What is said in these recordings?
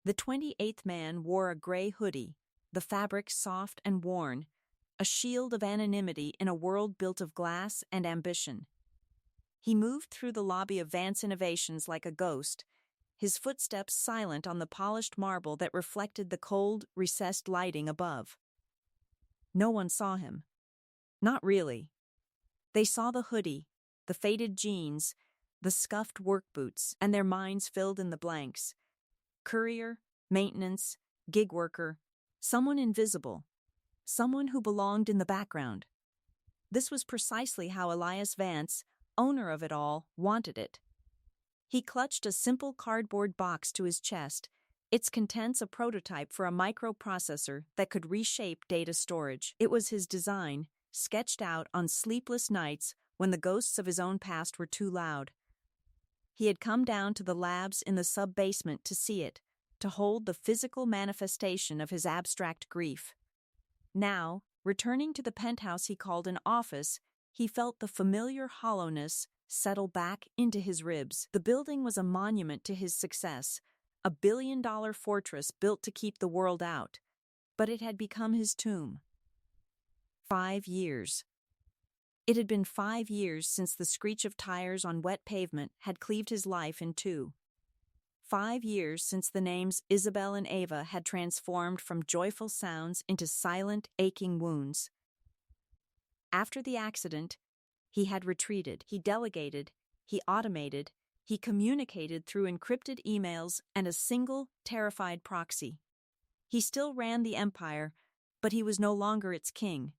The 28th man wore a gray hoodie, the fabric soft and worn, a shield of anonymity in a world built of glass and ambition. He moved through the lobby of Vance Innovations like a ghost, his footsteps silent on the polished marble that reflected the cold, recessed lighting above. No one saw him. Not really. They saw the hoodie, the faded jeans, the scuffed work boots, and their minds filled in the blanks. Courier, maintenance, gig worker, someone invisible, someone who belonged in the background. This was precisely how Elias Vance, owner of it all, wanted it. He clutched a simple cardboard box to his chest, its contents a prototype for a microprocessor that could reshape data storage. It was his design, sketched out on sleepless nights when the ghosts of his own past were too loud. He had come down to the labs in the sub-basement to see it, to hold the physical manifestation of his abstract grief. Now, returning to the penthouse he called an office, he felt the familiar hollowness settle back into his ribs. The building was a monument to his success, a billion-dollar fortress built to keep the world out, but it had become his tomb. 5 years. It had been 5 years since the screech of tires on wet pavement had cleaved his life in two. 5 years since the names Isabel and Ava had transformed from joyful sounds into silent, aching wounds. After the accident, he had retreated, he delegated, he automated, he communicated through encrypted emails and a single, terrified proxy. He still ran the empire, but he was no longer its king.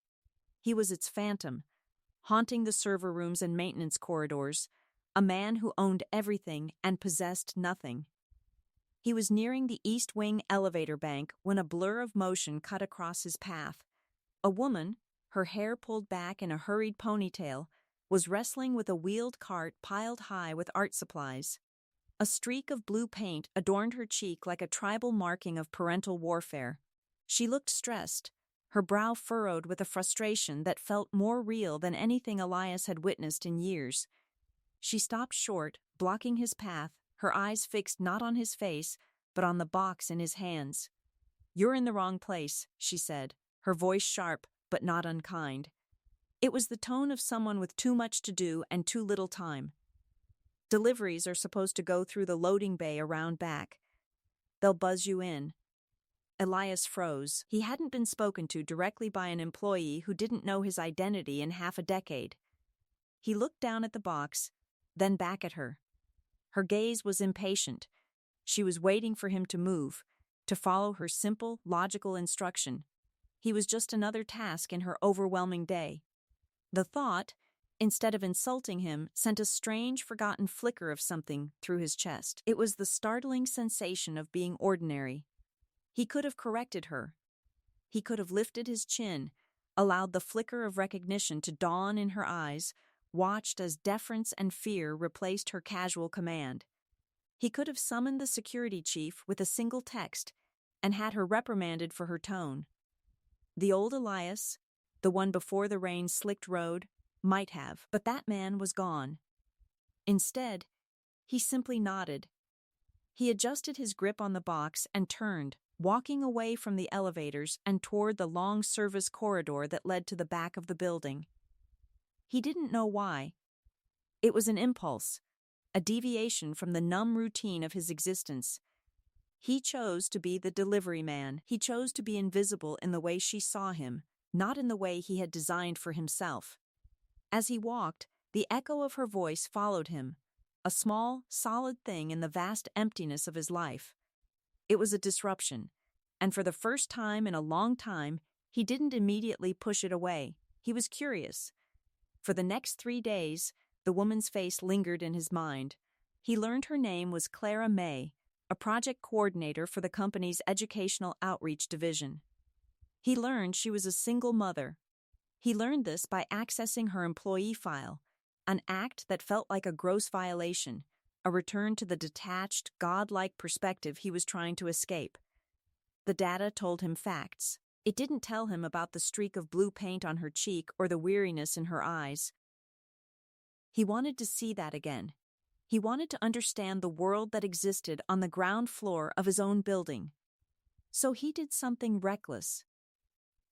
He was its phantom, haunting the server rooms and maintenance corridors, a man who owned everything and possessed nothing. He was nearing the East Wing elevator bank when a blur of motion cut across his path. A woman, her hair pulled back in a hurried ponytail, was wrestling with a wheeled cart piled high with art supplies. A streak of blue paint adorned her cheek like a tribal marking of parental warfare. She looked stressed, her brow furrowed with a frustration that felt more real than anything Elias had witnessed in years. She stopped short, blocking his path, her eyes fixed not on his face, but on the box in his hands. "You're in the wrong place," she said, her voice sharp but not unkind. It was the tone of someone with too much to do and too little time. "Deliveries are supposed to go through the loading bay around back. They'll buzz you in." Elias froze. He hadn't been spoken to directly by an employee who didn't know his identity in half a decade. He looked down at the box, then back at her. Her gaze was impatient. She was waiting for him to move, to follow her simple, logical instruction. He was just another task in her overwhelming day. The thought, instead of insulting him, sent a strange, forgotten flicker of something through his chest. It was the startling sensation of being ordinary. He could have corrected her. He could have lifted his chin, allowed the flicker of recognition to dawn in her eyes, watched as deference and fear replaced her casual command. He could have summoned the security chief with a single text and had her reprimanded for her tone. The old Elias, the one before the rain-slicked road, might have, but that man was gone. Instead, he simply nodded. He adjusted his grip on the box and turned, walking away from the elevators and toward the long service corridor that led to the back of the building. He didn't know why. It was an impulse, a deviation from the numb routine of his existence. He chose to be the delivery man. He chose to be invisible in the way she saw him, not in the way he had designed for himself. As he walked, the echo of her voice followed him, a small, solid thing in the vast emptiness of his life. It was a disruption, and for the first time in a long time, he didn't immediately push it away. He was curious. For the next 3 days, the woman's face lingered in his mind. He learned her name was Clara May, a project coordinator for the company's educational outreach division. He learned she was a single mother. He learned this by accessing her employee file, an act that felt like a gross violation, a return to the detached, godlike perspective he was trying to escape. The data told him facts. It didn't tell him about the streak of blue paint on her cheek or the weariness in her eyes. He wanted to see that again. He wanted to understand the world that existed on the ground floor of his own building. So he did something reckless.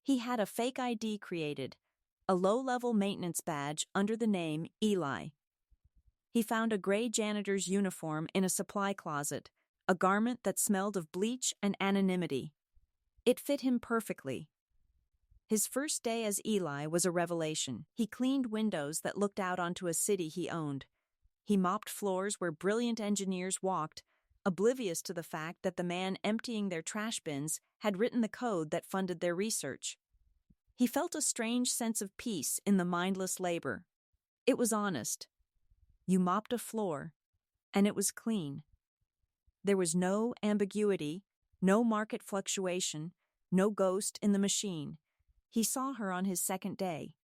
He had a fake ID created, a low-level maintenance badge under the name Eli. He found a gray janitor's uniform in a supply closet, a garment that smelled of bleach and anonymity. It fit him perfectly. His first day as Eli was a revelation. He cleaned windows that looked out onto a city he owned. He mopped floors where brilliant engineers walked, oblivious to the fact that the man emptying their trash bins had written the code that funded their research. He felt a strange sense of peace in the mindless labor. It was honest. You mopped a floor, and it was clean. There was no ambiguity, no market fluctuation, no ghost in the machine. He saw her on his second day.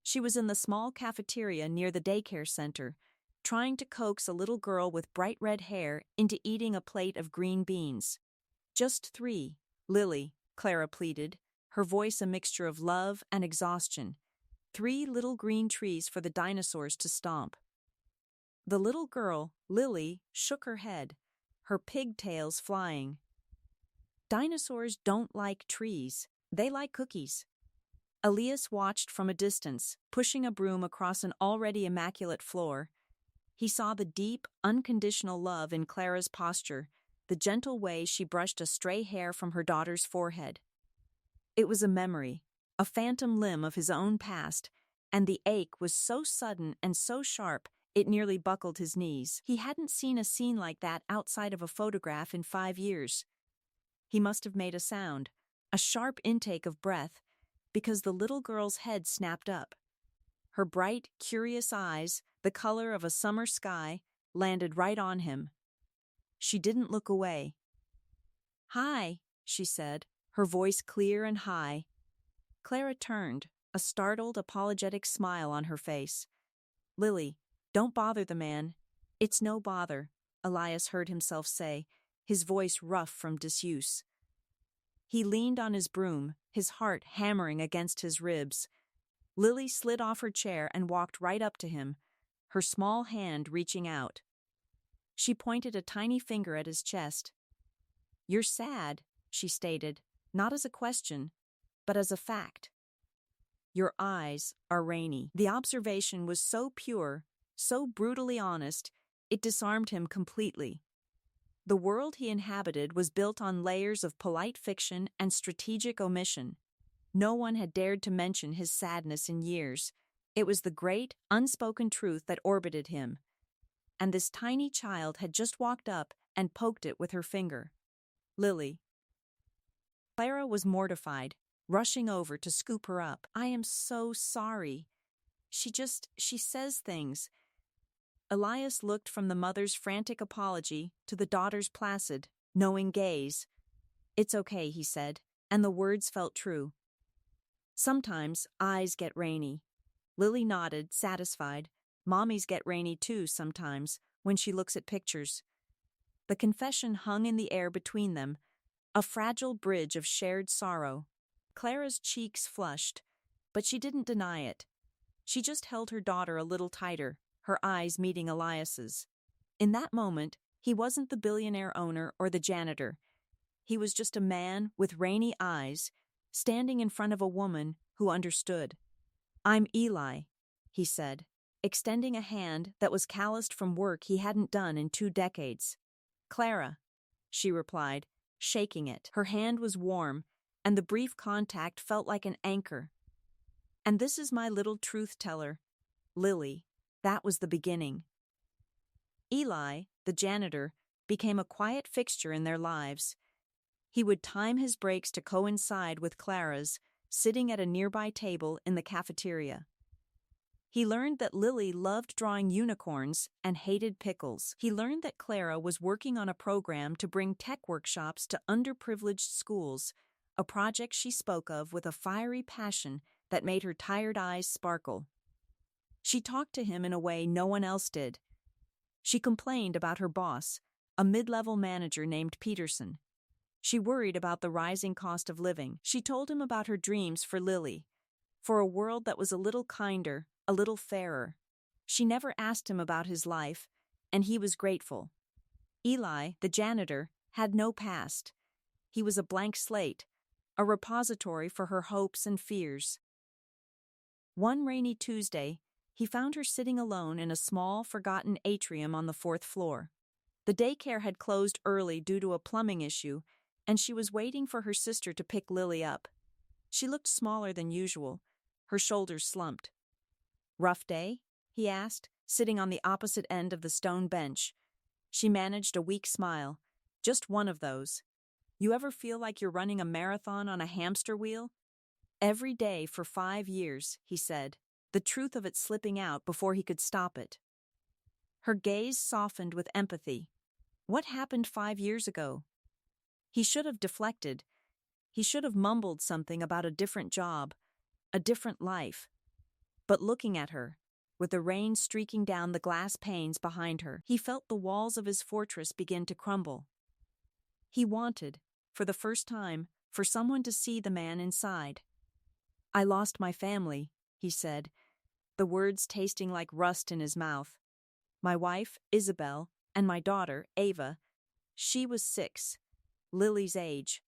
She was in the small cafeteria near the daycare center, trying to coax a little girl with bright red hair into eating a plate of green beans. "Just 3, Lily," Clara pleaded, her voice a mixture of love and exhaustion. 3 little green trees for the dinosaurs to stomp. The little girl, Lily, shook her head, her pigtails flying. "Dinosaurs don't like trees. They like cookies." Elias watched from a distance, pushing a broom across an already immaculate floor. He saw the deep, unconditional love in Clara's posture, the gentle way she brushed a stray hair from her daughter's forehead. It was a memory, a phantom limb of his own past, and the ache was so sudden and so sharp it nearly buckled his knees. He hadn't seen a scene like that outside of a photograph in 5 years. He must have made a sound, a sharp intake of breath, because the little girl's head snapped up. Her bright, curious eyes, the color of a summer sky, landed right on him. She didn't look away. "Hi," she said, her voice clear and high. Clara turned, a startled, apologetic smile on her face. "Lily, don't bother the man." "It's no bother," Elias heard himself say, his voice rough from disuse. He leaned on his broom, his heart hammering against his ribs. Lily slid off her chair and walked right up to him, her small hand reaching out. She pointed a tiny finger at his chest. "You're sad," she stated, not as a question, but as a fact. "Your eyes are rainy." The observation was so pure, so brutally honest, it disarmed him completely. The world he inhabited was built on layers of polite fiction and strategic omission. No one had dared to mention his sadness in years. It was the great, unspoken truth that orbited him. And this tiny child had just walked up and poked it with her finger. "Lily." Clara was mortified, rushing over to scoop her up. "I am so sorry. She says things." Elias looked from the mother's frantic apology to the daughter's placid, knowing gaze. "It's okay," he said, and the words felt true. "Sometimes eyes get rainy." Lily nodded, satisfied. "Mommies get rainy too sometimes, when she looks at pictures." The confession hung in the air between them, a fragile bridge of shared sorrow. Clara's cheeks flushed, but she didn't deny it. She just held her daughter a little tighter, her eyes meeting Elias's. In that moment, he wasn't the billionaire owner or the janitor. He was just a man with rainy eyes, standing in front of a woman who understood. "I'm Eli," he said, extending a hand that was calloused from work he hadn't done in 2 decades. "Clara," she replied, shaking it. Her hand was warm, and the brief contact felt like an anchor. "And this is my little truth-teller, Lily." That was the beginning. Eli, the janitor, became a quiet fixture in their lives. He would time his breaks to coincide with Clara's, sitting at a nearby table in the cafeteria. He learned that Lily loved drawing unicorns and hated pickles. He learned that Clara was working on a program to bring tech workshops to underprivileged schools, a project she spoke of with a fiery passion that made her tired eyes sparkle. She talked to him in a way no one else did. She complained about her boss, a mid-level manager named Peterson. She worried about the rising cost of living. She told him about her dreams for Lily, for a world that was a little kinder, a little fairer. She never asked him about his life, and he was grateful. Eli, the janitor, had no past. He was a blank slate, a repository for her hopes and fears. One rainy Tuesday, he found her sitting alone in a small, forgotten atrium on the 4th floor. The daycare had closed early due to a plumbing issue, and she was waiting for her sister to pick Lily up. She looked smaller than usual, her shoulders slumped. "Rough day?" he asked, sitting on the opposite end of the stone bench. She managed a weak smile. "Just one of those. You ever feel like you're running a marathon on a hamster wheel?" "Every day for 5 years," he said, the truth of it slipping out before he could stop it. Her gaze softened with empathy. What happened 5 years ago? He should have deflected. He should have mumbled something about a different job, a different life. But looking at her, with the rain streaking down the glass panes behind her, he felt the walls of his fortress begin to crumble. He wanted, for the first time, for someone to see the man inside. "I lost my family," he said, the words tasting like rust in his mouth. "My wife, Isabel, and my daughter, Ava. She was 6, Lily's age."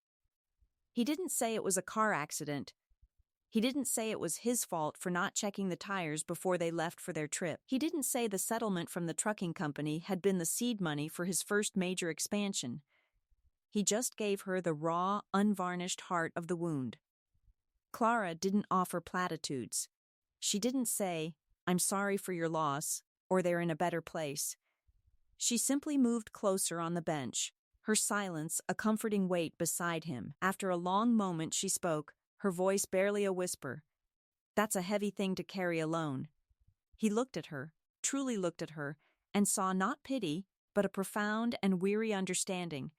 He didn't say it was a car accident. He didn't say it was his fault for not checking the tires before they left for their trip. He didn't say the settlement from the trucking company had been the seed money for his first major expansion. He just gave her the raw, unvarnished heart of the wound. Clara didn't offer platitudes. She didn't say, "I'm sorry for your loss," or "they're in a better place." She simply moved closer on the bench, her silence a comforting weight beside him. After a long moment she spoke, her voice barely a whisper. "That's a heavy thing to carry alone." He looked at her, truly looked at her, and saw not pity, but a profound and weary understanding.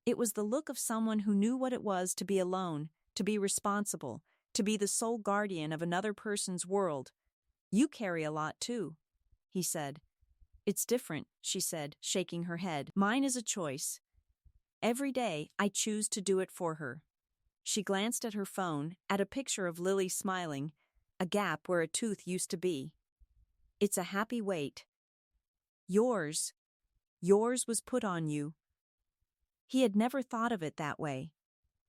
It was the look of someone who knew what it was to be alone, to be responsible, to be the sole guardian of another person's world. "You carry a lot too," he said. "It's different," she said, shaking her head. "Mine is a choice. Every day I choose to do it for her." She glanced at her phone, at a picture of Lily smiling, a gap where a tooth used to be. "It's a happy weight. Yours was put on you." He had never thought of it that way.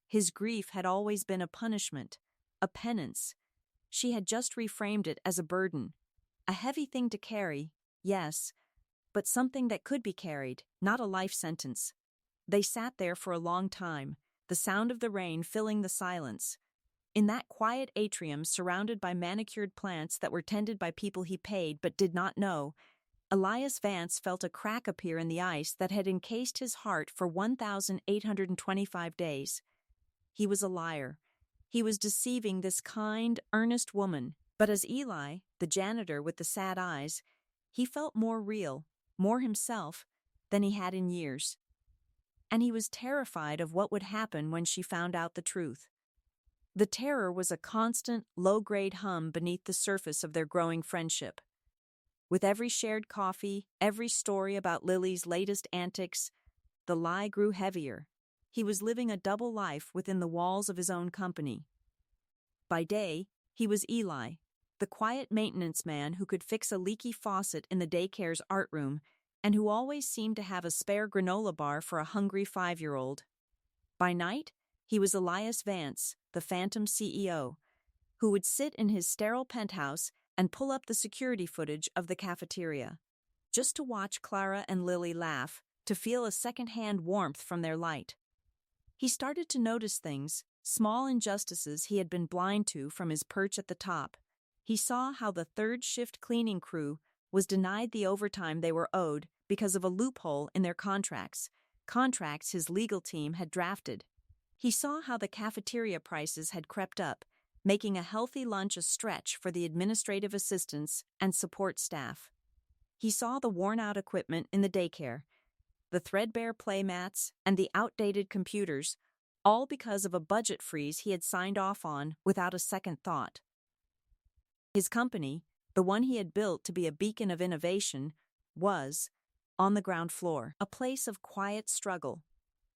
His grief had always been a punishment, a penance. She had just reframed it as a burden. A heavy thing to carry, yes, but something that could be carried, not a life sentence. They sat there for a long time, the sound of the rain filling the silence. In that quiet atrium surrounded by manicured plants that were tended by people he paid but did not know, Elias Vance felt a crack appear in the ice that had encased his heart for 1,825 days. He was a liar. He was deceiving this kind, earnest woman. But as Eli, the janitor with the sad eyes, he felt more real, more himself, than he had in years. And he was terrified of what would happen when she found out the truth. The terror was a constant, low-grade hum beneath the surface of their growing friendship. With every shared coffee, every story about Lily's latest antics, the lie grew heavier. He was living a double life within the walls of his own company. By day, he was Eli, the quiet maintenance man who could fix a leaky faucet in the daycare's art room and who always seemed to have a spare granola bar for a hungry 5-year-old. By night, he was Elias Vance, the phantom CEO, who would sit in his sterile penthouse and pull up the security footage of the cafeteria, just to watch Clara and Lily laugh, to feel a second-hand warmth from their light. He started to notice things, small injustices he had been blind to from his perch at the top. He saw how the third-shift cleaning crew was denied the overtime they were owed because of a loophole in their contracts his legal team had drafted. He saw how the cafeteria prices had crept up, making a healthy lunch a stretch for the administrative assistants and support staff. He saw the worn-out equipment in the daycare, the threadbare playmats, and the outdated computers, all because of a budget freeze he had signed off on without a second thought. His company, the one he had built to be a beacon of innovation, was, on the ground floor, a place of quiet struggle.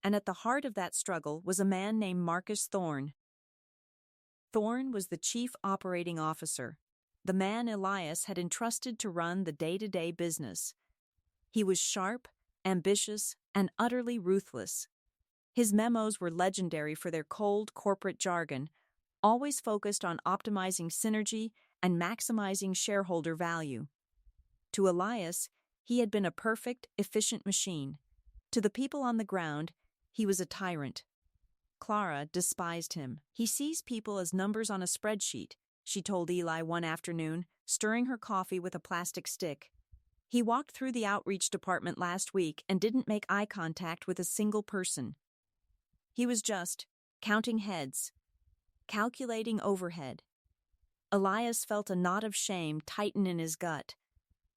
And at the heart of that struggle was a man named Marcus Thorne. Thorne was the chief operating officer, the man Elias had entrusted to run the day-to-day business. He was sharp, ambitious, and utterly ruthless. His memos were legendary for their cold corporate jargon, always focused on optimizing synergy and maximizing shareholder value. To Elias, he had been a perfect, efficient machine. To the people on the ground, he was a tyrant. Clara despised him. "He sees people as numbers on a spreadsheet," she told Eli one afternoon, stirring her coffee with a plastic stick. "He walked through the outreach department last week and didn't make eye contact with a single person. He was just counting heads, calculating overhead." Elias felt a knot of shame tighten in his gut.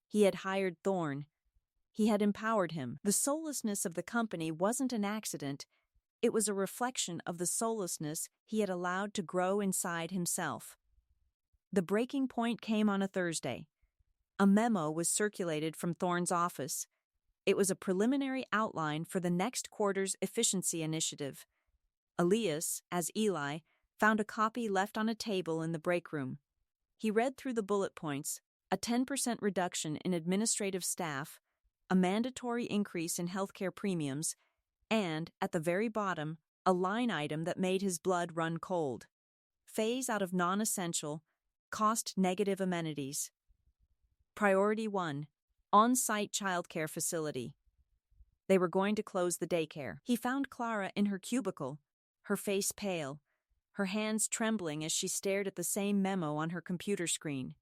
He had hired Thorne. He had empowered him. The soullessness of the company wasn't an accident. It was a reflection of the soullessness he had allowed to grow inside himself. The breaking point came on a Thursday. A memo was circulated from Thorne's office. It was a preliminary outline for the next quarter's efficiency initiative. Elias, as Eli, found a copy left on a table in the break room. He read through the bullet points: a 10% reduction in administrative staff, a mandatory increase in healthcare premiums, and, at the very bottom, a line item that made his blood run cold: phase out of non-essential, cost-negative amenities. Priority 1, on-site childcare facility. They were going to close the daycare. He found Clara in her cubicle, her face pale, her hands trembling as she stared at the same memo on her computer screen.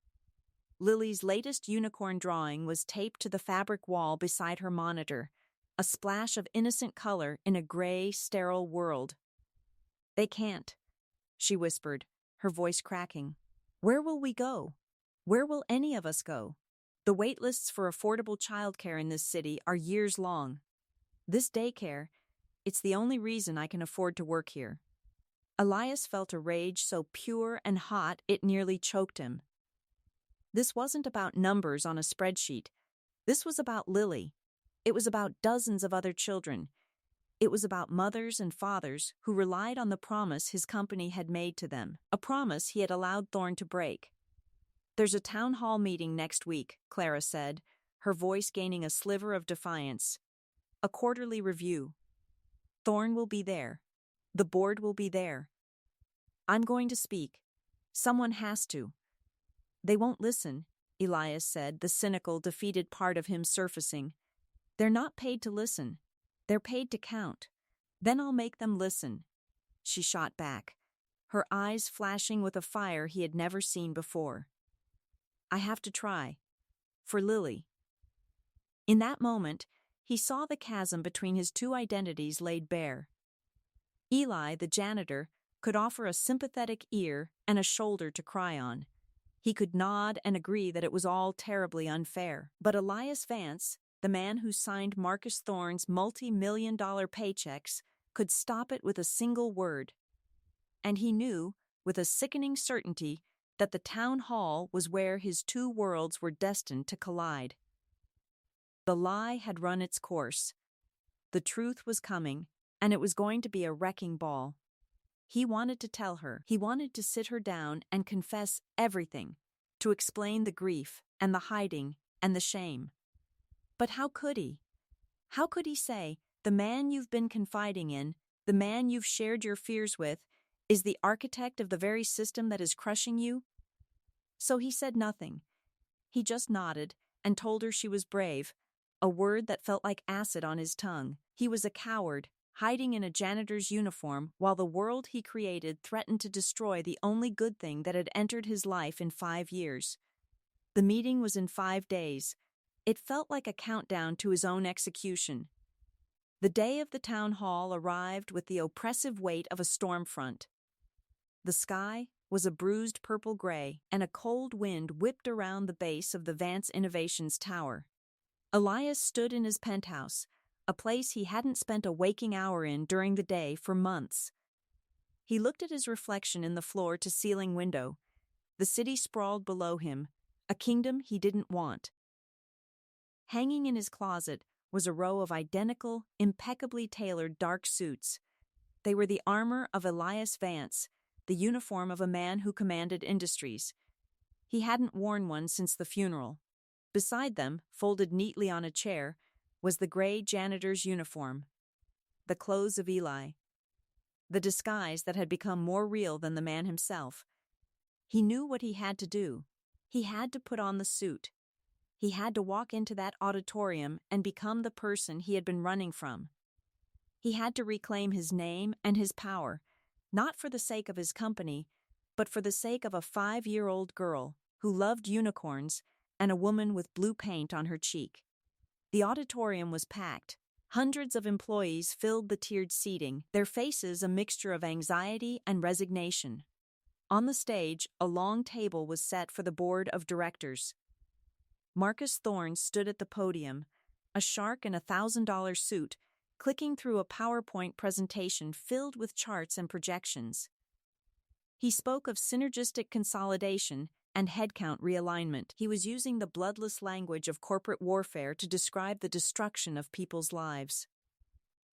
Lily's latest unicorn drawing was taped to the fabric wall beside her monitor, a splash of innocent color in a gray, sterile world. "They can't," she whispered, her voice cracking. "Where will we go? Where will any of us go? The wait lists for affordable childcare in this city are years long. This daycare, it's the only reason I can afford to work here." Elias felt a rage so pure and hot it nearly choked him. This wasn't about numbers on a spreadsheet. This was about Lily. It was about dozens of other children. It was about mothers and fathers who relied on the promise his company had made to them, a promise he had allowed Thorne to break. "There's a town hall meeting next week," Clara said, her voice gaining a sliver of defiance. "A quarterly review. Thorne will be there. The board will be there. I'm going to speak. Someone has to." "They won't listen," Elias said, the cynical, defeated part of him surfacing. "They're not paid to listen. They're paid to count. Then I'll make them listen," she shot back, her eyes flashing with a fire he had never seen before. "I have to try. For Lily." In that moment, he saw the chasm between his two identities laid bare. Eli, the janitor, could offer a sympathetic ear and a shoulder to cry on. He could nod and agree that it was all terribly unfair. But Elias Vance, the man who signed Marcus Thorne's multi-million-dollar paychecks, could stop it with a single word. And he knew, with a sickening certainty, that the town hall was where his two worlds were destined to collide. The lie had run its course. The truth was coming, and it was going to be a wrecking ball. He wanted to tell her. He wanted to sit her down and confess everything, to explain the grief and the hiding and the shame. But how could he? How could he say, the man you've been confiding in, the man you've shared your fears with, is the architect of the very system that is crushing you? So he said nothing. He just nodded and told her she was brave, a word that felt like acid on his tongue. He was a coward, hiding in a janitor's uniform while the world he created threatened to destroy the only good thing that had entered his life in 5 years. The meeting was in 5 days. It felt like a countdown to his own execution. The day of the town hall arrived with the oppressive weight of a storm front. The sky was a bruised purple-gray, and a cold wind whipped around the base of the Vance Innovations tower. Elias stood in his penthouse, a place he hadn't spent a waking hour in during the day for months. He looked at his reflection in the floor-to-ceiling window. The city sprawled below him, a kingdom he didn't want. Hanging in his closet was a row of identical, impeccably tailored dark suits. They were the armor of Elias Vance, the uniform of a man who commanded industries. He hadn't worn one since the funeral. Beside them, folded neatly on a chair, was the gray janitor's uniform, the clothes of Eli, the disguise that had become more real than the man himself. He knew what he had to do. He had to put on the suit. He had to walk into that auditorium and become the person he had been running from. He had to reclaim his name and his power, not for the sake of his company, but for the sake of a 5-year-old girl who loved unicorns and a woman with blue paint on her cheek. The auditorium was packed. Hundreds of employees filled the tiered seating, their faces a mixture of anxiety and resignation. On the stage, a long table was set for the board of directors. Marcus Thorne stood at the podium, a shark in a $1,000 suit, clicking through a PowerPoint presentation filled with charts and projections. He spoke of synergistic consolidation and headcount realignment. He was using the bloodless language of corporate warfare to describe the destruction of people's lives.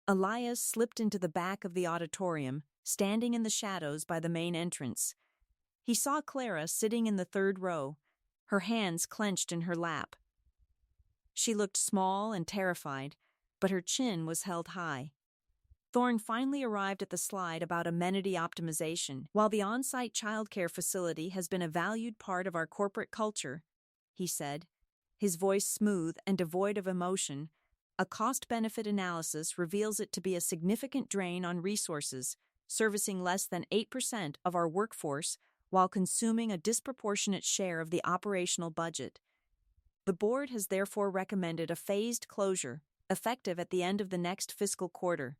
Elias slipped into the back of the auditorium, standing in the shadows by the main entrance. He saw Clara sitting in the third row, her hands clenched in her lap. She looked small and terrified, but her chin was held high. Thorne finally arrived at the slide about amenity optimization. While the on-site childcare facility has been a valued part of our corporate culture, he said, his voice smooth and devoid of emotion, a cost-benefit analysis reveals it to be a significant drain on resources, servicing less than 8% of our workforce while consuming a disproportionate share of the operational budget. The board has therefore recommended a phased closure, effective at the end of the next fiscal quarter.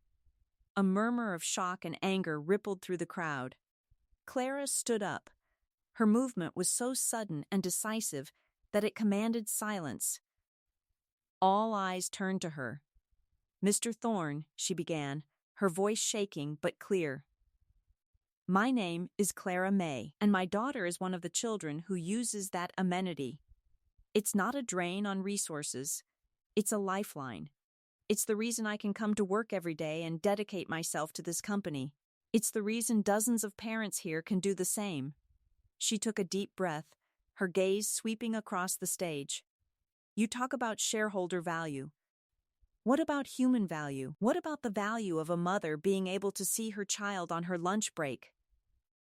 A murmur of shock and anger rippled through the crowd. Clara stood up. Her movement was so sudden and decisive that it commanded silence. All eyes turned to her. "Mr. Thorne," she began, her voice shaking but clear. "My name is Clara May, and my daughter is one of the children who uses that amenity. It's not a drain on resources. It's a lifeline. It's the reason I can come to work every day and dedicate myself to this company. It's the reason dozens of parents here can do the same." She took a deep breath, her gaze sweeping across the stage. "You talk about shareholder value. What about human value? What about the value of a mother being able to see her child on her lunch break?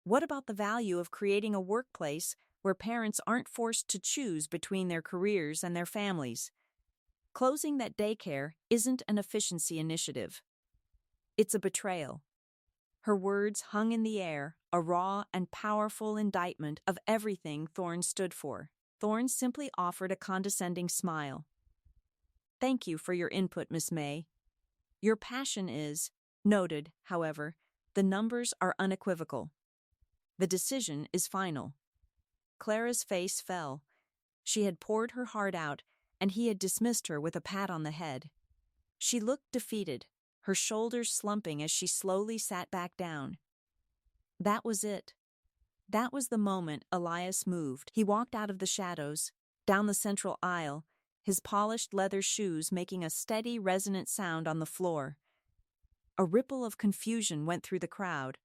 What about the value of creating a workplace where parents aren't forced to choose between their careers and their families? Closing that daycare isn't an efficiency initiative. It's a betrayal." Her words hung in the air, a raw and powerful indictment of everything Thorne stood for. Thorne simply offered a condescending smile. "Thank you for your input, Miss May. Your passion is noted, however, the numbers are unequivocal. The decision is final." Clara's face fell. She had poured her heart out, and he had dismissed her with a pat on the head. She looked defeated, her shoulders slumping as she slowly sat back down. That was it. That was the moment Elias moved. He walked out of the shadows, down the central aisle, his polished leather shoes making a steady, resonant sound on the floor. A ripple of confusion went through the crowd.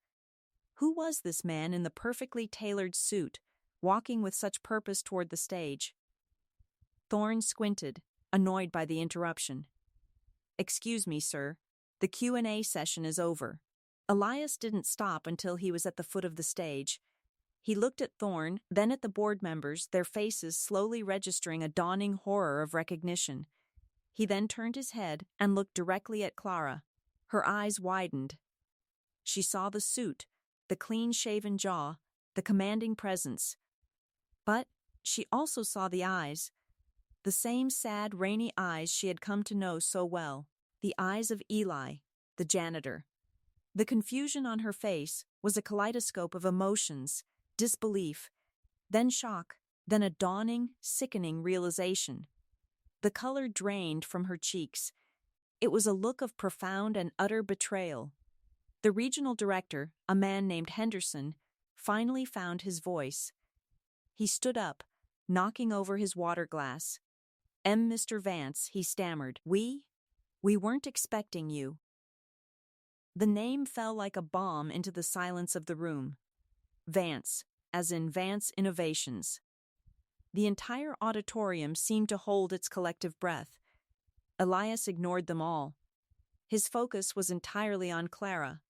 Who was this man in the perfectly tailored suit, walking with such purpose toward the stage? Thorne squinted, annoyed by the interruption. "Excuse me, sir. The Q&A session is over." Elias didn't stop until he was at the foot of the stage. He looked at Thorne, then at the board members, their faces slowly registering a dawning horror of recognition. He then turned his head and looked directly at Clara. Her eyes widened. She saw the suit, the clean-shaven jaw, the commanding presence. But she also saw the eyes. The same sad, rainy eyes she had come to know so well, the eyes of Eli, the janitor. The confusion on her face was a kaleidoscope of emotions, disbelief, then shock, then a dawning, sickening realization. The color drained from her cheeks. It was a look of profound and utter betrayal. The regional director, a man named Henderson, finally found his voice. He stood up, knocking over his water glass. "Mr. Vance," he stammered, We weren't expecting you." The name fell like a bomb into the silence of the room. Vance, as in Vance Innovations. The entire auditorium seemed to hold its collective breath. Elias ignored them all. His focus was entirely on Clara.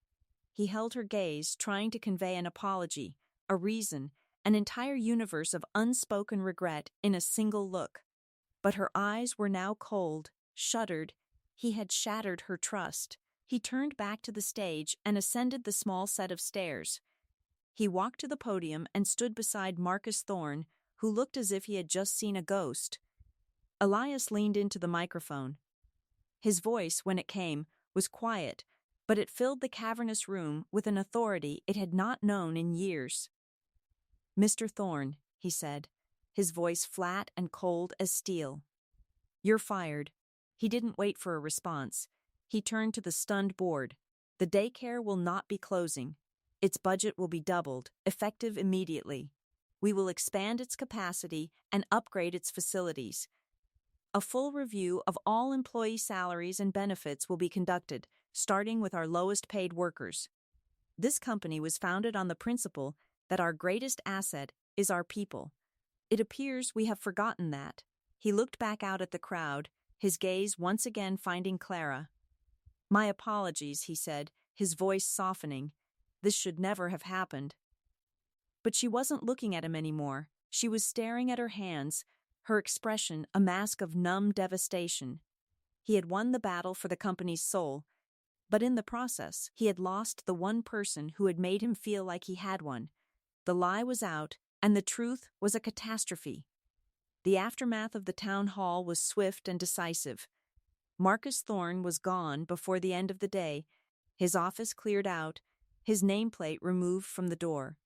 He held her gaze, trying to convey an apology, a reason, an entire universe of unspoken regret in a single look. But her eyes were now cold, shuttered. He had shattered her trust. He turned back to the stage and ascended the small set of stairs. He walked to the podium and stood beside Marcus Thorne, who looked as if he had just seen a ghost. Elias leaned into the microphone. His voice, when it came, was quiet, but it filled the cavernous room with an authority it had not known in years. "Mr. Thorne," he said, his voice flat and cold as steel. "You're fired." He didn't wait for a response. He turned to the stunned board. "The daycare will not be closing. Its budget will be doubled, effective immediately. We will expand its capacity and upgrade its facilities. A full review of all employee salaries and benefits will be conducted, starting with our lowest-paid workers. This company was founded on the principle that our greatest asset is our people. It appears we have forgotten that." He looked back out at the crowd, his gaze once again finding Clara. "My apologies," he said, his voice softening. "This should never have happened." But she wasn't looking at him anymore. She was staring at her hands, her expression a mask of numb devastation. He had won the battle for the company's soul, but in the process, he had lost the one person who had made him feel like he had one. The lie was out, and the truth was a catastrophe. The aftermath of the town hall was swift and decisive. Marcus Thorne was gone before the end of the day, his office cleared out, his nameplate removed from the door.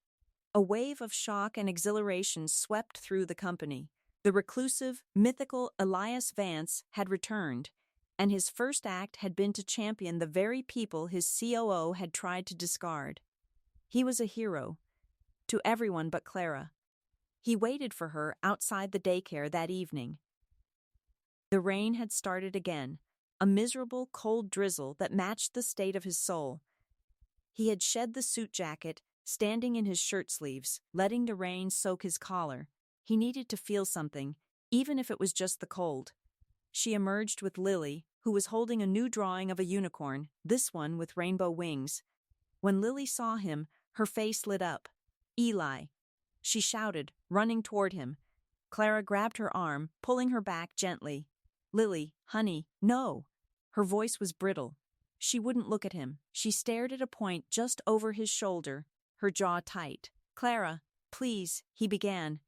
A wave of shock and exhilaration swept through the company. The reclusive, mythical Elias Vance had returned, and his first act had been to champion the very people his COO had tried to discard. He was a hero, to everyone but Clara. He waited for her outside the daycare that evening. The rain had started again, a miserable, cold drizzle that matched the state of his soul. He had shed the suit jacket, standing in his shirt sleeves, letting the rain soak his collar. He needed to feel something, even if it was just the cold. She emerged with Lily, who was holding a new drawing of a unicorn, this one with rainbow wings. When Lily saw him, her face lit up. "Eli!" she shouted, running toward him. Clara grabbed her arm, pulling her back gently. "Lily, honey, no!" Her voice was brittle. She wouldn't look at him. She stared at a point just over his shoulder, her jaw tight. "Clara, please," he began.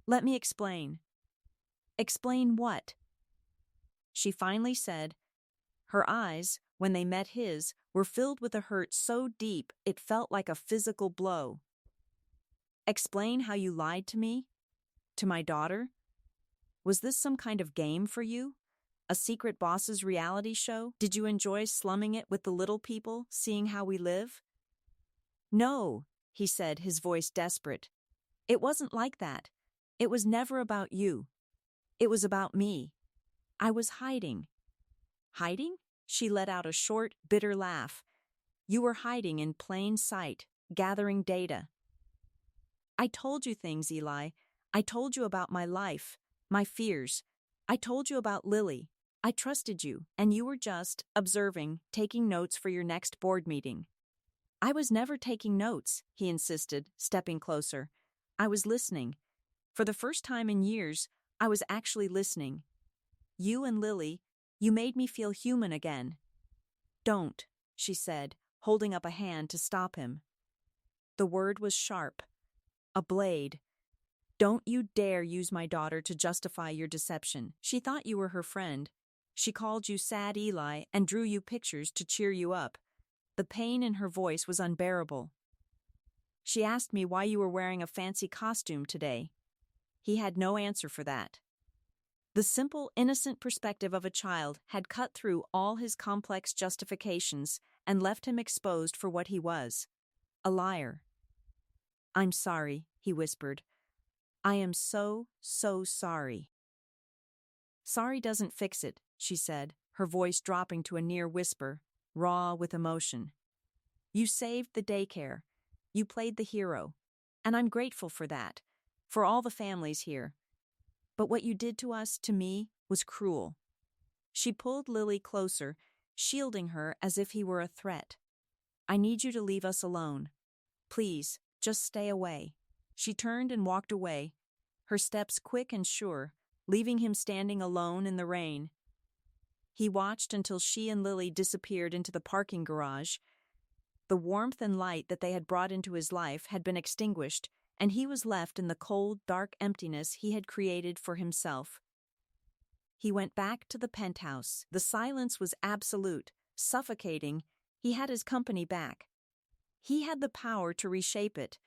"Let me explain." "Explain what?" she finally said. Her eyes, when they met his, were filled with a hurt so deep it felt like a physical blow. "Explain how you lied to me? To my daughter? Was this some kind of game for you? A secret boss's reality show? Did you enjoy slumming it with the little people, seeing how we live?" "No," he said, his voice desperate. "It wasn't like that. It was never about you. It was about me. I was hiding." "Hiding?" She let out a short, bitter laugh. "You were hiding in plain sight, gathering data." "I told you things, Eli. I told you about my life, my fears. I told you about Lily. I trusted you, and you were just observing, taking notes for your next board meeting." "I was never taking notes," he insisted, stepping closer. "I was listening. For the first time in years, I was actually listening. You and Lily, you made me feel human again." "Don't," she said, holding up a hand to stop him. The word was sharp. A blade. "Don't you dare use my daughter to justify your deception. She thought you were her friend. She called you Sad Eli and drew you pictures to cheer you up." The pain in her voice was unbearable. "She asked me why you were wearing a fancy costume today." He had no answer for that. The simple, innocent perspective of a child had cut through all his complex justifications and left him exposed for what he was. A liar. "I'm sorry," he whispered. "I am so, so sorry." "Sorry doesn't fix it," she said, her voice dropping to a near whisper, raw with emotion. "You saved the daycare. You played the hero. And I'm grateful for that, for all the families here. But what you did to us, to me, was cruel." She pulled Lily closer, shielding her as if he were a threat. "I need you to leave us alone. Please, just stay away." She turned and walked away, her steps quick and sure, leaving him standing alone in the rain. He watched until she and Lily disappeared into the parking garage. The warmth and light that they had brought into his life had been extinguished, and he was left in the cold, dark emptiness he had created for himself. He went back to the penthouse. The silence was absolute, suffocating. He had his company back. He had the power to reshape it,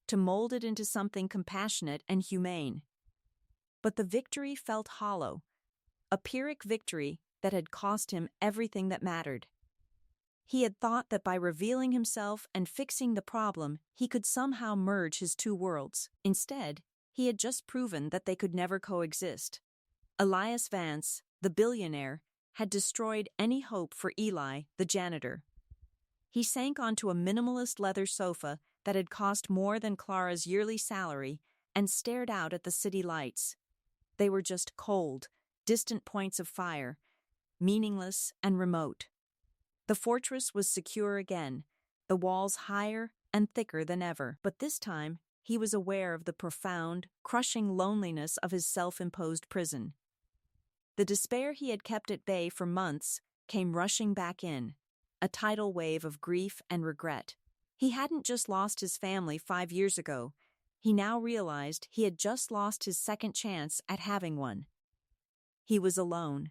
to mold it into something compassionate and humane. But the victory felt hollow, a Pyrrhic victory that had cost him everything that mattered. He had thought that by revealing himself and fixing the problem, he could somehow merge his two worlds. Instead, he had just proven that they could never coexist. Elias Vance, the billionaire, had destroyed any hope for Eli, the janitor. He sank onto a minimalist leather sofa that had cost more than Clara's yearly salary and stared out at the city lights. They were just cold, distant points of fire, meaningless and remote. The fortress was secure again, the walls higher and thicker than ever, but this time he was aware of the profound, crushing loneliness of his self-imposed prison. The despair he had kept at bay for months came rushing back in, a tidal wave of grief and regret. He hadn't just lost his family 5 years ago. He now realized he had just lost his second chance at having one. He was alone.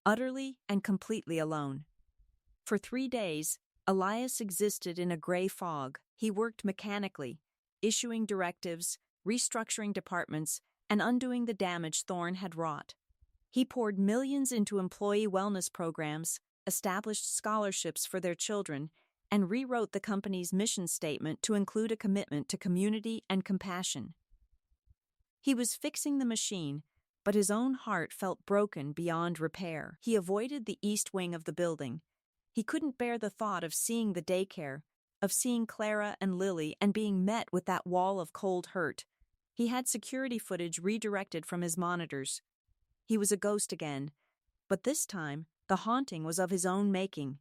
Utterly and completely alone. For 3 days, Elias existed in a gray fog. He worked mechanically, issuing directives, restructuring departments, and undoing the damage Thorne had wrought. He poured millions into employee wellness programs, established scholarships for their children, and rewrote the company's mission statement to include a commitment to community and compassion. He was fixing the machine, but his own heart felt broken beyond repair. He avoided the east wing of the building. He couldn't bear the thought of seeing the daycare, of seeing Clara and Lily and being met with that wall of cold hurt. He had security footage redirected from his monitors. He was a ghost again, but this time the haunting was of his own making.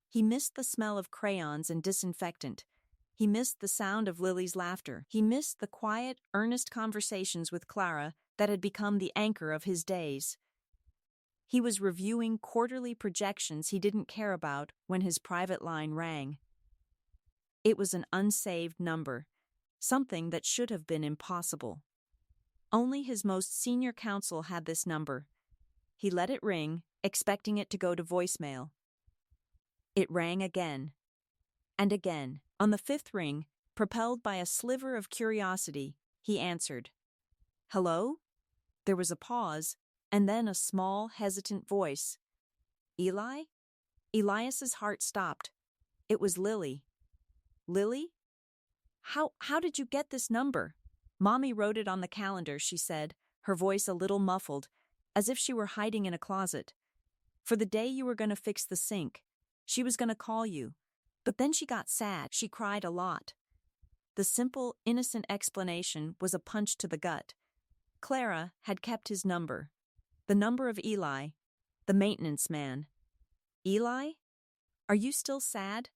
He missed the smell of crayons and disinfectant. He missed the sound of Lily's laughter. He missed the quiet, earnest conversations with Clara that had become the anchor of his days. He was reviewing quarterly projections he didn't care about when his private line rang. It was an unsaved number, something that should have been impossible. Only his most senior counsel had this number. He let it ring, expecting it to go to voicemail. It rang again. And again. On the 5th ring, propelled by a sliver of curiosity, he answered. "Hello?" There was a pause, and then a small, hesitant voice. "Eli?" Elias's heart stopped. It was Lily. "Lily? How did you get this number?" "Mommy wrote it on the calendar," she said, her voice a little muffled, as if she were hiding in a closet. "For the day you were going to fix the sink. She was going to call you. But then she got sad. She cried a lot." The simple, innocent explanation was a punch to the gut. Clara had kept his number. The number of Eli, the maintenance man. "Eli? Are you still sad?"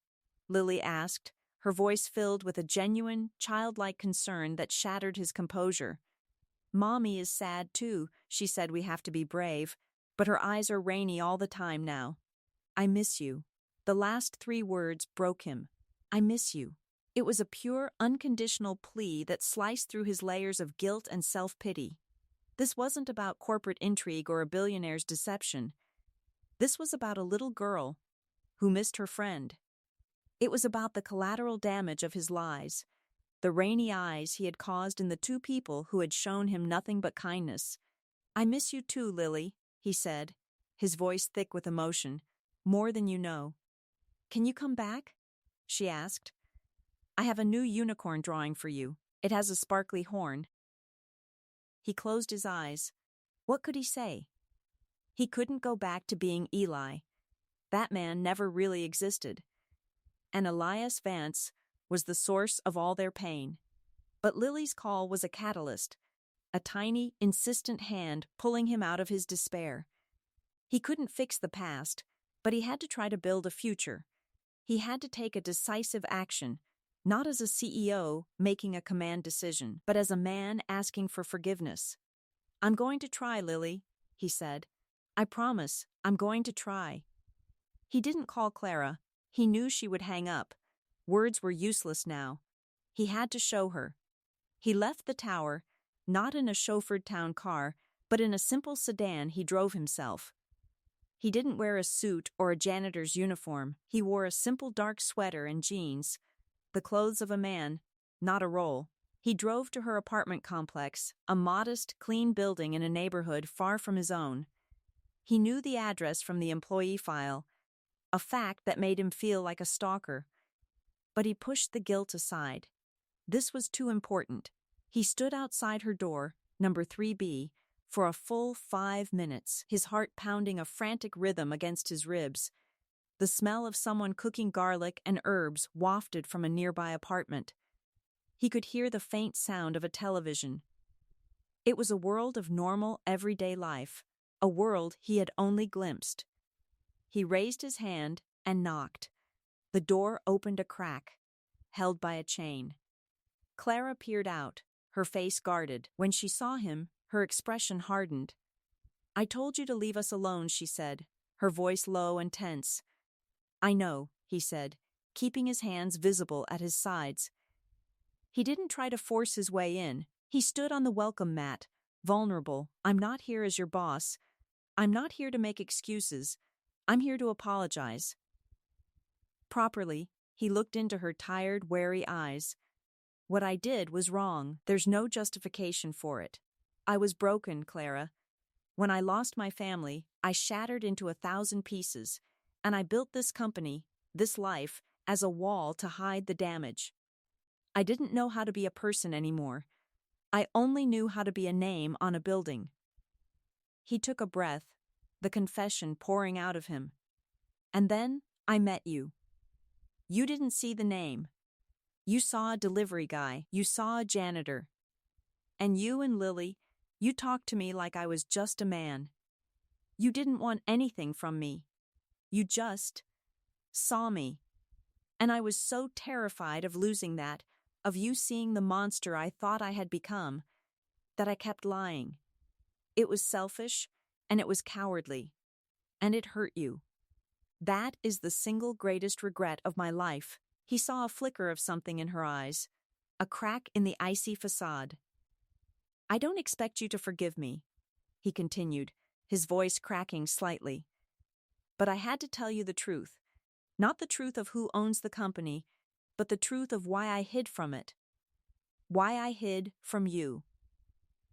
Lily asked, her voice filled with a genuine, childlike concern that shattered his composure. "Mommy is sad too. She said we have to be brave, but her eyes are rainy all the time now. I miss you." The last 3 words broke him. "I miss you." It was a pure, unconditional plea that sliced through his layers of guilt and self-pity. This wasn't about corporate intrigue or a billionaire's deception. This was about a little girl who missed her friend. It was about the collateral damage of his lies, the rainy eyes he had caused in the 2 people who had shown him nothing but kindness. "I miss you too, Lily," he said, his voice thick with emotion. "More than you know." "Can you come back?" she asked. "I have a new unicorn drawing for you. It has a sparkly horn." He closed his eyes. What could he say? He couldn't go back to being Eli. That man never really existed. And Elias Vance was the source of all their pain. But Lily's call was a catalyst, a tiny, insistent hand pulling him out of his despair. He couldn't fix the past, but he had to try to build a future. He had to take a decisive action, not as a CEO making a command decision, but as a man asking for forgiveness. "I'm going to try, Lily," he said. "I promise, I'm going to try." He didn't call Clara. He knew she would hang up. Words were useless now. He had to show her. He left the tower, not in a chauffeured town car, but in a simple sedan he drove himself. He didn't wear a suit or a janitor's uniform. He wore a simple dark sweater and jeans, the clothes of a man, not a role. He drove to her apartment complex, a modest, clean building in a neighborhood far from his own. He knew the address from the employee file, a fact that made him feel like a stalker. But he pushed the guilt aside. This was too important. He stood outside her door, number 3B, for a full 5 minutes, his heart pounding a frantic rhythm against his ribs. The smell of someone cooking garlic and herbs wafted from a nearby apartment. He could hear the faint sound of a television. It was a world of normal, everyday life, a world he had only glimpsed. He raised his hand and knocked. The door opened a crack, held by a chain. Clara peered out, her face guarded. When she saw him, her expression hardened. "I told you to leave us alone," she said, her voice low and tense. "I know," he said, keeping his hands visible at his sides. He didn't try to force his way in. He stood on the welcome mat, vulnerable. "I'm not here as your boss. I'm not here to make excuses. I'm here to apologize." Properly, he looked into her tired, wary eyes. "What I did was wrong. There's no justification for it. I was broken, Clara. When I lost my family, I shattered into 1,000 pieces, and I built this company, this life, as a wall to hide the damage. I didn't know how to be a person anymore. I only knew how to be a name on a building." He took a breath, the confession pouring out of him. "And then I met you. You didn't see the name. You saw a delivery guy. You saw a janitor. And you and Lily, you talked to me like I was just a man. You didn't want anything from me. You just saw me. And I was so terrified of losing that, of you seeing the monster I thought I had become, that I kept lying. It was selfish, and it was cowardly. And it hurt you. That is the single greatest regret of my life." He saw a flicker of something in her eyes, a crack in the icy facade. "I don't expect you to forgive me," he continued, his voice cracking slightly. "But I had to tell you the truth. Not the truth of who owns the company, but the truth of why I hid from it. Why I hid from you."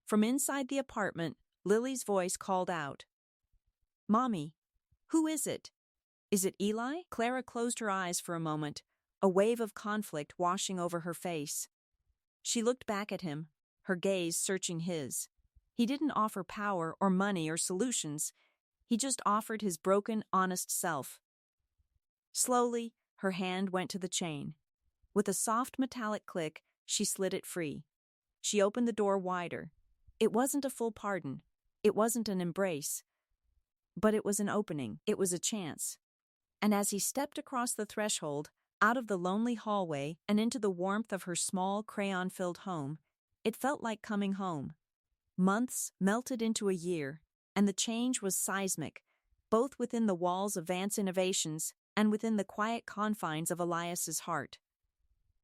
From inside the apartment, Lily's voice called out, "Mommy, who is it? Is it Eli?" Clara closed her eyes for a moment, a wave of conflict washing over her face. She looked back at him, her gaze searching his. He didn't offer power or money or solutions. He just offered his broken, honest self. Slowly, her hand went to the chain. With a soft metallic click, she slid it free. She opened the door wider. It wasn't a full pardon. It wasn't an embrace. But it was an opening. It was a chance. And as he stepped across the threshold, out of the lonely hallway and into the warmth of her small, crayon-filled home, it felt like coming home. Months melted into a year, and the change was seismic, both within the walls of Vance Innovations and within the quiet confines of Elias's heart.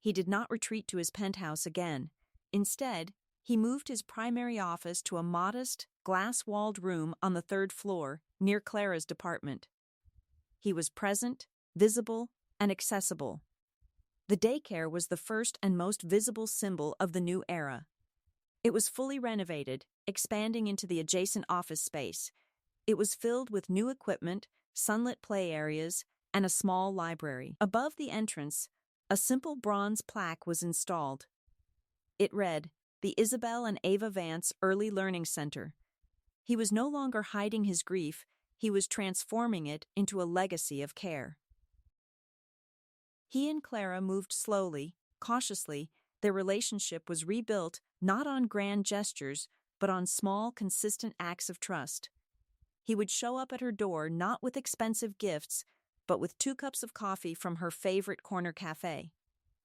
He did not retreat to his penthouse again. Instead, he moved his primary office to a modest, glass-walled room on the 3rd floor, near Clara's department. He was present, visible, and accessible. The daycare was the first and most visible symbol of the new era. It was fully renovated, expanding into the adjacent office space. It was filled with new equipment, sunlit play areas, and a small library. Above the entrance, a simple bronze plaque was installed. It read, "The Isabel and Ava Vance Early Learning Center." He was no longer hiding his grief, he was transforming it into a legacy of care. He and Clara moved slowly, cautiously. Their relationship was rebuilt not on grand gestures, but on small, consistent acts of trust. He would show up at her door not with expensive gifts, but with 2 cups of coffee from her favorite corner cafe.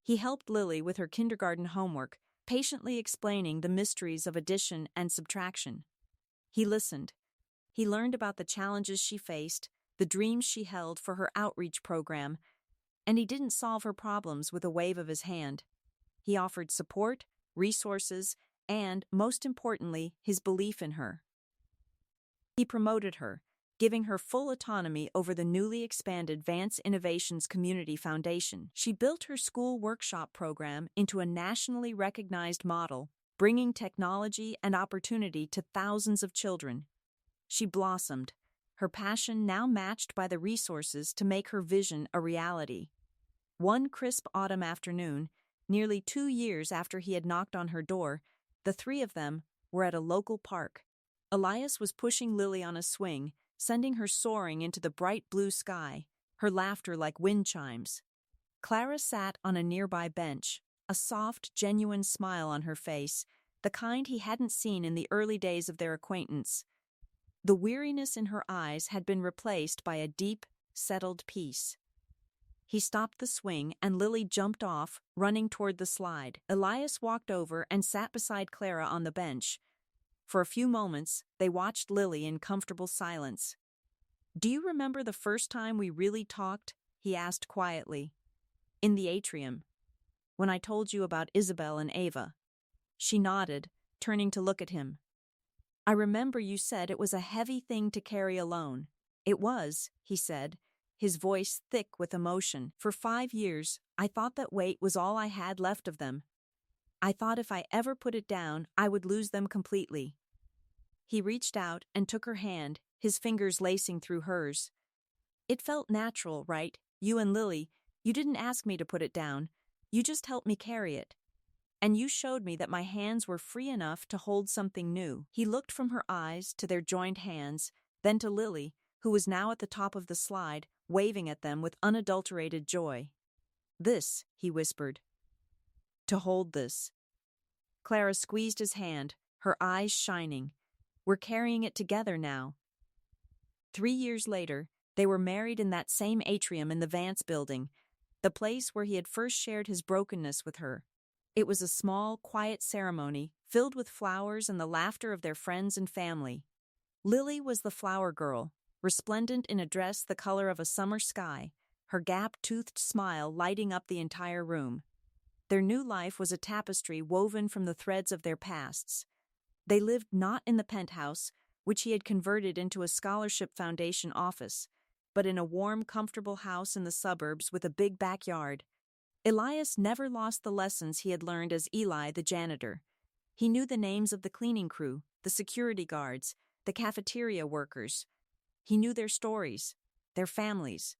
He helped Lily with her kindergarten homework, patiently explaining the mysteries of addition and subtraction. He listened. He learned about the challenges she faced, the dreams she held for her outreach program, and he didn't solve her problems with a wave of his hand. He offered support, resources, and, most importantly, his belief in her. He promoted her, giving her full autonomy over the newly expanded Vance Innovations Community Foundation. She built her school workshop program into a nationally recognized model, bringing technology and opportunity to thousands of children. She blossomed, her passion now matched by the resources to make her vision a reality. One crisp autumn afternoon, nearly 2 years after he had knocked on her door, the three of them were at a local park. Elias was pushing Lily on a swing, sending her soaring into the bright blue sky, her laughter like wind chimes. Clara sat on a nearby bench, a soft, genuine smile on her face, the kind he hadn't seen in the early days of their acquaintance. The weariness in her eyes had been replaced by a deep, settled peace. He stopped the swing and Lily jumped off, running toward the slide. Elias walked over and sat beside Clara on the bench. For a few moments, they watched Lily in comfortable silence. "Do you remember the first time we really talked?" he asked quietly. "In the atrium, when I told you about Isabel and Ava." She nodded, turning to look at him. "I remember you said it was a heavy thing to carry alone." "It was," he said, his voice thick with emotion. "For 5 years, I thought that weight was all I had left of them. I thought if I ever put it down, I would lose them completely." He reached out and took her hand, his fingers lacing through hers. "It felt natural, right? You and Lily, you didn't ask me to put it down. You just helped me carry it. And you showed me that my hands were free enough to hold something new." He looked from her eyes to their joined hands, then to Lily, who was now at the top of the slide, waving at them with unadulterated joy. "This," he whispered. "To hold this." Clara squeezed his hand, her eyes shining. "We're carrying it together now." 3 years later, they were married in that same atrium in the Vance building, the place where he had first shared his brokenness with her. It was a small, quiet ceremony, filled with flowers and the laughter of their friends and family. Lily was the flower girl, resplendent in a dress the color of a summer sky, her gap-toothed smile lighting up the entire room. Their new life was a tapestry woven from the threads of their pasts. They lived not in the penthouse, which he had converted into a scholarship foundation office, but in a warm, comfortable house in the suburbs with a big backyard. Elias never lost the lessons he had learned as Eli the janitor. He knew the names of the cleaning crew, the security guards, the cafeteria workers. He knew their stories, their families.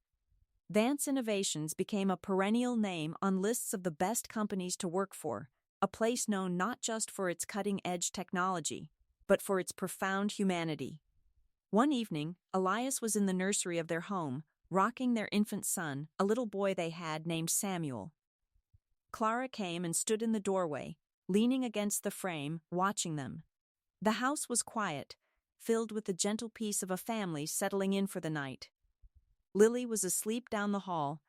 Vance Innovations became a perennial name on lists of the best companies to work for, a place known not just for its cutting-edge technology, but for its profound humanity. One evening, Elias was in the nursery of their home, rocking their infant son, a little boy they had named Samuel. Clara came and stood in the doorway, leaning against the frame, watching them. The house was quiet, filled with the gentle peace of a family settling in for the night. Lily was asleep down the hall,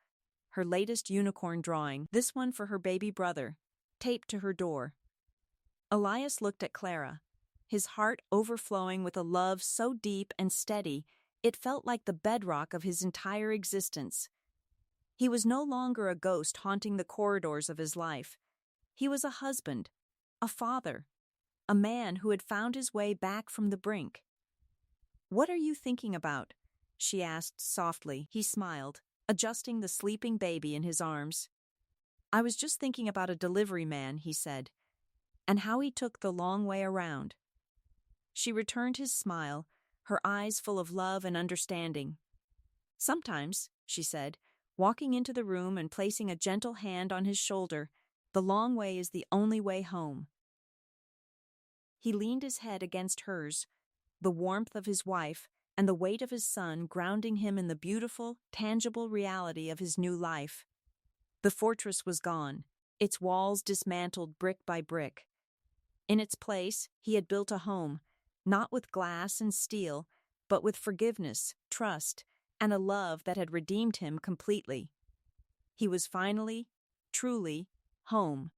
her latest unicorn drawing, this one for her baby brother, taped to her door. Elias looked at Clara, his heart overflowing with a love so deep and steady it felt like the bedrock of his entire existence. He was no longer a ghost haunting the corridors of his life. He was a husband, a father, a man who had found his way back from the brink. "What are you thinking about?" she asked softly. He smiled, adjusting the sleeping baby in his arms. "I was just thinking about a delivery man," he said, "and how he took the long way around." She returned his smile, her eyes full of love and understanding. "Sometimes," she said, walking into the room and placing a gentle hand on his shoulder, "the long way is the only way home." He leaned his head against hers, the warmth of his wife and the weight of his son grounding him in the beautiful, tangible reality of his new life. The fortress was gone, its walls dismantled brick by brick. In its place, he had built a home, not with glass and steel, but with forgiveness, trust, and a love that had redeemed him completely. He was finally, truly, home,